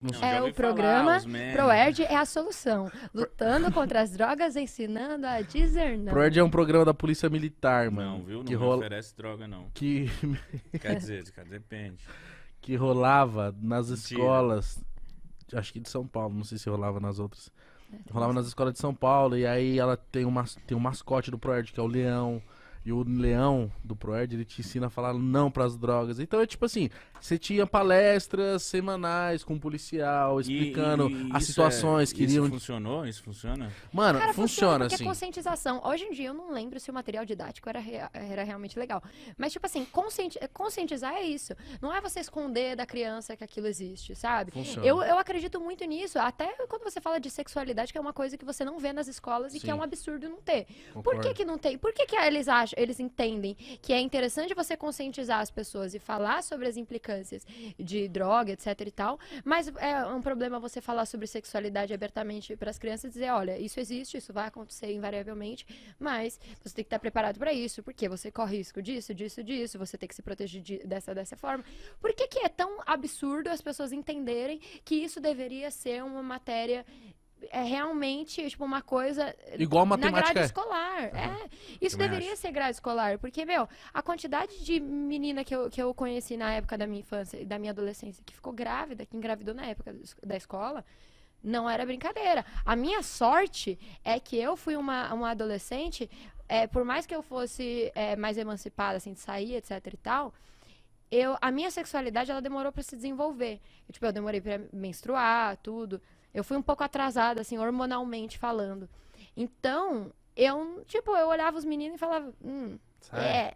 Não Não, sei. já É o ouvi falar, programa os memes. ProErd é a solução. Lutando contra as drogas, ensinando a dizer não. ProErd é um programa da Polícia Militar, mano. Não, viu? Não Que me rola... oferece droga, não. que... Quer dizer, depende. que rolava nas Mentira. escolas, acho que de São Paulo, não sei se rolava nas outras. É, Rolava nas escolas de São Paulo, e aí ela tem um mascote do ProErd, que é o leão. E o leão do ProErd, ele te ensina a falar não pras drogas. Então é tipo assim, você tinha palestras semanais com um policial, explicando as isso situações que iriam... Isso funcionou? Isso funciona? Mano, Cara, funciona porque assim. é conscientização. Hoje em dia eu não lembro se o material didático era realmente legal. Mas, tipo assim, conscientizar é isso. Não é você esconder da criança que aquilo existe, sabe? Funciona. Eu acredito muito nisso. Até quando você fala de sexualidade, que é uma coisa que você não vê nas escolas e que é Sim. um absurdo não ter. Por Concordo. que não tem? Por que eles entendem que é interessante você conscientizar as pessoas e falar sobre as implicâncias de droga, etc e tal, mas é um problema você falar sobre sexualidade abertamente para as crianças e dizer, olha, isso existe, isso vai acontecer invariavelmente, mas você tem que estar preparado para isso, porque você corre risco disso, você tem que se proteger dessa forma. Por que é tão absurdo as pessoas entenderem que isso deveria ser uma matéria realmente, tipo, uma coisa Igual na matemática grade é. escolar. Isso Também deveria acho. ser grade escolar, porque, meu, a quantidade de menina que eu conheci na época da minha infância e da minha adolescência que ficou grávida, que engravidou na época da escola, não era brincadeira. A minha sorte é que eu fui uma adolescente, por mais que eu fosse mais emancipada, assim, de sair, etc e tal, a minha sexualidade, ela demorou pra se desenvolver. Eu demorei pra menstruar, tudo. Eu fui um pouco atrasada, assim, hormonalmente falando. Então, eu olhava os meninos e falava, Sai.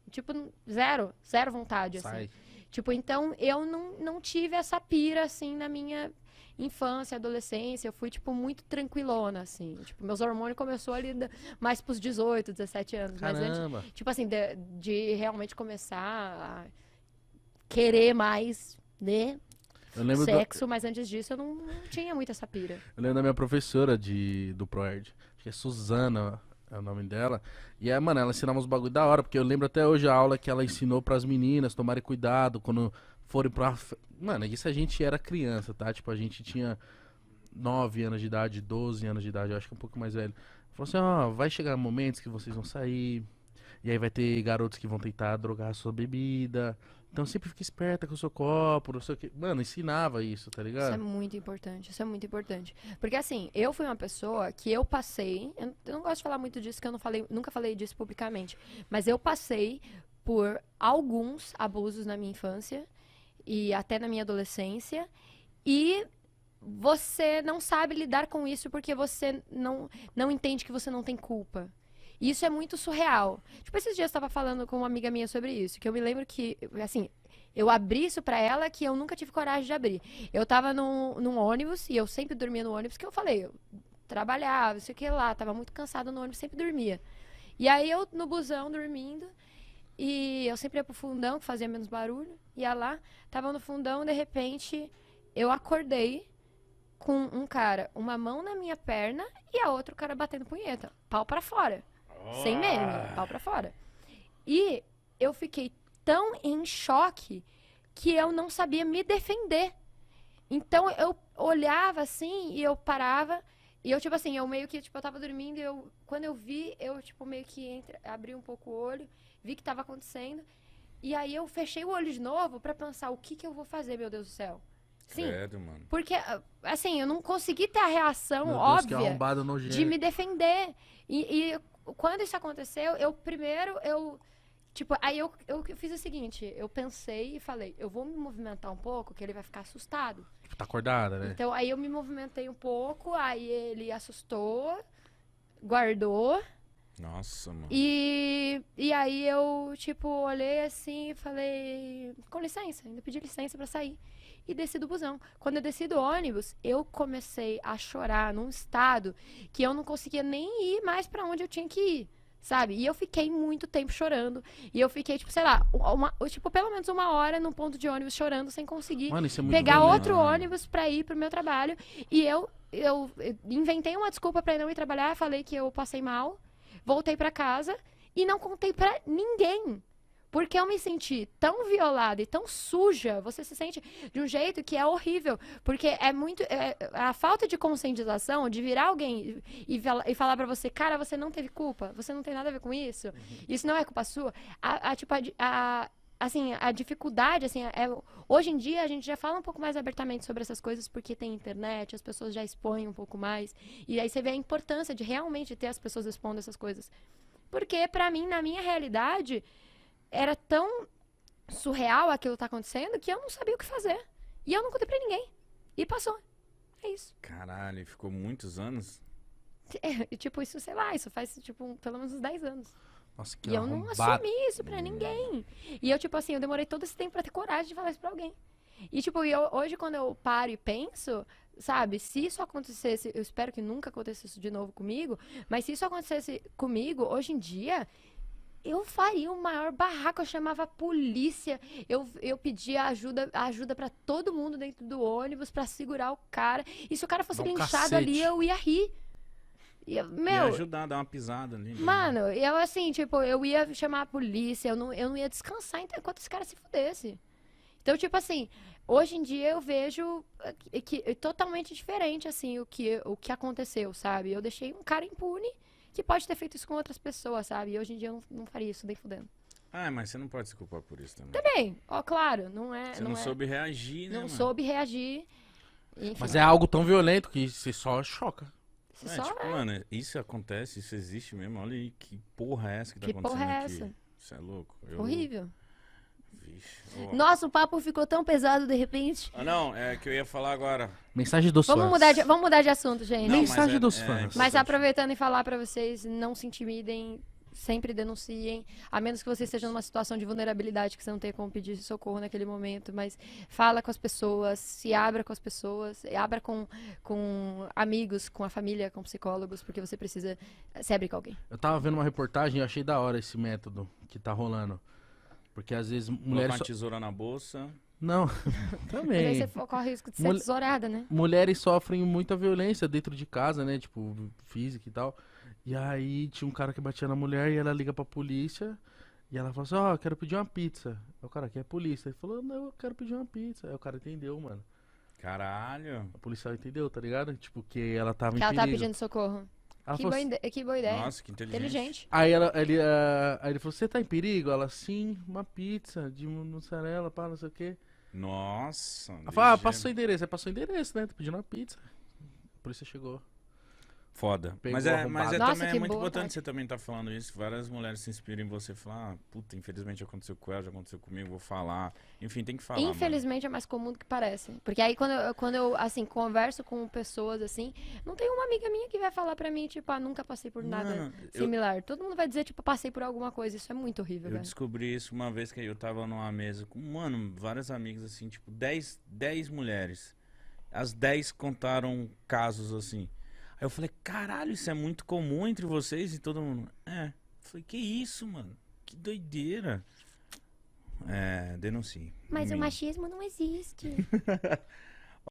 tipo, zero vontade, assim. Sai. Tipo, então, eu não tive essa pira, assim, na minha infância, adolescência. Eu fui, tipo, muito tranquilona, assim. Tipo, meus hormônios começou ali mais pros 18, 17 anos. Mas antes, Caramba. tipo assim, de realmente começar a querer mais, né? Eu lembro, Sexo, mas antes disso eu não tinha muito essa pira. eu lembro da minha professora do ProErd, acho que é Suzana, é o nome dela. E mano, ela ensinava uns bagulho da hora, porque eu lembro até hoje a aula que ela ensinou pras meninas tomarem cuidado quando forem pra... Mano, isso a gente era criança, tá? Tipo, a gente tinha 9 anos de idade, 12 anos de idade, eu acho que um pouco mais velho. Falou assim, ó, vai chegar momentos que vocês vão sair, e aí vai ter garotos que vão tentar drogar a sua bebida. Então sempre fique esperta com o seu copo, não sei o que. Mano, ensinava isso, tá Isso é ligado? muito importante, isso é muito importante. Porque assim, eu fui uma pessoa que eu passei, eu não gosto de falar muito disso, que eu nunca falei disso publicamente, mas eu passei por alguns abusos na minha infância e até na minha adolescência, e você não sabe lidar com isso porque você não entende que você não tem culpa. E isso é muito surreal. Tipo, esses dias eu estava falando com uma amiga minha sobre isso, que eu me lembro que, assim, eu abri isso pra ela que eu nunca tive coragem de abrir. Eu tava num ônibus, e eu sempre dormia no ônibus, que eu falei, eu trabalhava, não sei o que lá, tava muito cansada no ônibus, sempre dormia. E aí eu no busão dormindo, e eu sempre ia pro fundão, que fazia menos barulho, ia lá, tava no fundão, de repente eu acordei com um cara, uma mão na minha perna e a outra o cara batendo punheta, pau pra fora. Sem meme, pau pra fora. E eu fiquei tão em choque que eu não sabia me defender. Então eu olhava assim e eu parava e eu, tipo assim, eu meio que, tipo, eu tava dormindo e quando eu vi, eu, tipo, meio que abri um pouco o olho, vi que tava acontecendo e aí eu fechei o olho de novo pra pensar o que eu vou fazer, meu Deus do céu. Sim, Credo, mano. porque, assim, eu não consegui ter a reação Meu Deus, que óbvia arrombado nojento. de me defender. E quando isso aconteceu, tipo, aí eu fiz o seguinte, eu pensei e falei, eu vou me movimentar um pouco, que ele vai ficar assustado. Tipo, tá acordada, né? Então, aí eu me movimentei um pouco, aí ele assustou, guardou, Nossa, mano. e aí eu, tipo, olhei assim e falei, com licença, ainda pedi licença pra sair. E desci do busão. Quando eu desci do ônibus, eu comecei a chorar num estado que eu não conseguia nem ir mais pra onde eu tinha que ir, sabe? E eu fiquei muito tempo chorando. E eu fiquei, tipo, sei lá, tipo, pelo menos uma hora num ponto de ônibus chorando sem conseguir Mano, isso é muito pegar violento. outro ônibus pra ir pro meu trabalho. E eu inventei uma desculpa pra não ir trabalhar, falei que eu passei mal, voltei pra casa e não contei pra ninguém. Porque eu me senti tão violada e tão suja, você se sente de um jeito que é horrível. Porque é muito. A falta de conscientização de virar alguém e falar pra você, cara, você não teve culpa, você não tem nada a ver com isso, isso não é culpa sua. Assim, a dificuldade, assim, hoje em dia a gente já fala um pouco mais abertamente sobre essas coisas porque tem internet, as pessoas já expõem um pouco mais. E aí você vê a importância de realmente ter as pessoas expondo essas coisas. Porque pra mim, na minha realidade, era tão surreal aquilo que tá acontecendo que eu não sabia o que fazer. E eu não contei pra ninguém. E passou. É isso. Caralho, ficou muitos anos? Tipo, isso, sei lá, isso faz, tipo, pelo menos uns 10 anos. Nossa, que E eu não arrombado. assumi isso pra ninguém. E eu, tipo assim, eu demorei todo esse tempo pra ter coragem de falar isso pra alguém. E, tipo, hoje quando eu paro e penso, sabe, se isso acontecesse, eu espero que nunca aconteça isso de novo comigo, mas se isso acontecesse comigo, hoje em dia, eu faria o maior barraco, eu chamava a polícia, eu pedia ajuda pra todo mundo dentro do ônibus pra segurar o cara. E se o cara fosse Dá um linchado ali, cacete. eu ia rir. Ia Meu, ajudar, dar uma pisada ali. né? mano, eu assim, tipo, eu ia chamar a polícia, eu não ia descansar enquanto esse cara se fudesse. Então, tipo assim, hoje em dia eu vejo que é totalmente diferente, assim, o que aconteceu, sabe? Eu deixei um cara impune que pode ter feito isso com outras pessoas, sabe? E hoje em dia eu não faria isso nem fudendo. Ah, mas você não pode se culpar por isso também. Também, ó, claro, não é. Você não soube reagir, né, Não mano? soube reagir. Enfim, Mas é algo tão violento que você só choca. você É, só tipo, mano, isso acontece, isso existe mesmo. Olha aí, que porra é essa que tá Que acontecendo porra é aqui? essa? Isso é louco. horrível. Vixe. Ó. Nossa, o papo ficou tão pesado de repente. Ah, não, é que eu ia falar agora. Mensagem dos Vamos fãs. mudar de assunto, gente. Não, Mensagem mas dos é fãs. Mas importante. aproveitando e falar pra vocês, não se intimidem, sempre denunciem, a menos que você esteja numa situação de vulnerabilidade que você não tenha como pedir socorro naquele momento, mas fala com as pessoas, se abra com as pessoas, abra com amigos, com a família, com psicólogos, porque você precisa se abrir com alguém. Eu tava vendo uma reportagem e achei da hora esse método que tá rolando. Porque às vezes Colocar mulheres. uma So... tesoura na bolsa. Não, Mas aí também. você corre o risco de ser Mulher- tesourada, né? Mulheres sofrem muita violência dentro de casa, né? Tipo, física e tal. E aí tinha um cara que batia na mulher e ela liga pra polícia. E ela fala assim, ó, eu quero pedir uma pizza. Aí o cara, aqui é polícia. Ele falou, não, eu quero pedir uma pizza. Aí o cara entendeu, mano. Caralho. A policial entendeu, tá ligado? Tipo, que ela tava Que em ela tá perigo. pedindo socorro. Ela Que falou boa, assim- que boa ideia. Nossa, que inteligente. Inteligente. Aí aí ele falou, você tá em perigo? Ela, sim, uma pizza de mussarela, pá, não sei o quê. Nossa. Ela falou, ligeiro. passa o seu endereço. Aí passou o endereço, né? Tô pedindo uma pizza. A polícia chegou. Foda. Pegou Mas arrombado. é Nossa, também que muito boa importante tática. você também estar falando isso. Várias mulheres se inspiram em você e falar, ah, puta, infelizmente aconteceu com ela, já aconteceu comigo, vou falar. Enfim, tem que falar. mano. Infelizmente é mais comum do que parece. Porque aí quando eu assim, converso com pessoas assim, não tem uma amiga minha que vai falar pra mim, tipo, ah, nunca passei por nada Mano, similar. Todo mundo vai dizer, tipo, passei por alguma coisa. Isso é muito horrível, Eu velho. descobri isso uma vez que eu tava numa mesa com, mano, várias amigas assim, tipo, 10 mulheres. As 10 contaram casos assim. Aí eu falei, caralho, isso é muito comum entre vocês e todo mundo. É. Eu falei, que isso, mano? Que doideira. É, denuncie. Mas o Mim. machismo não existe.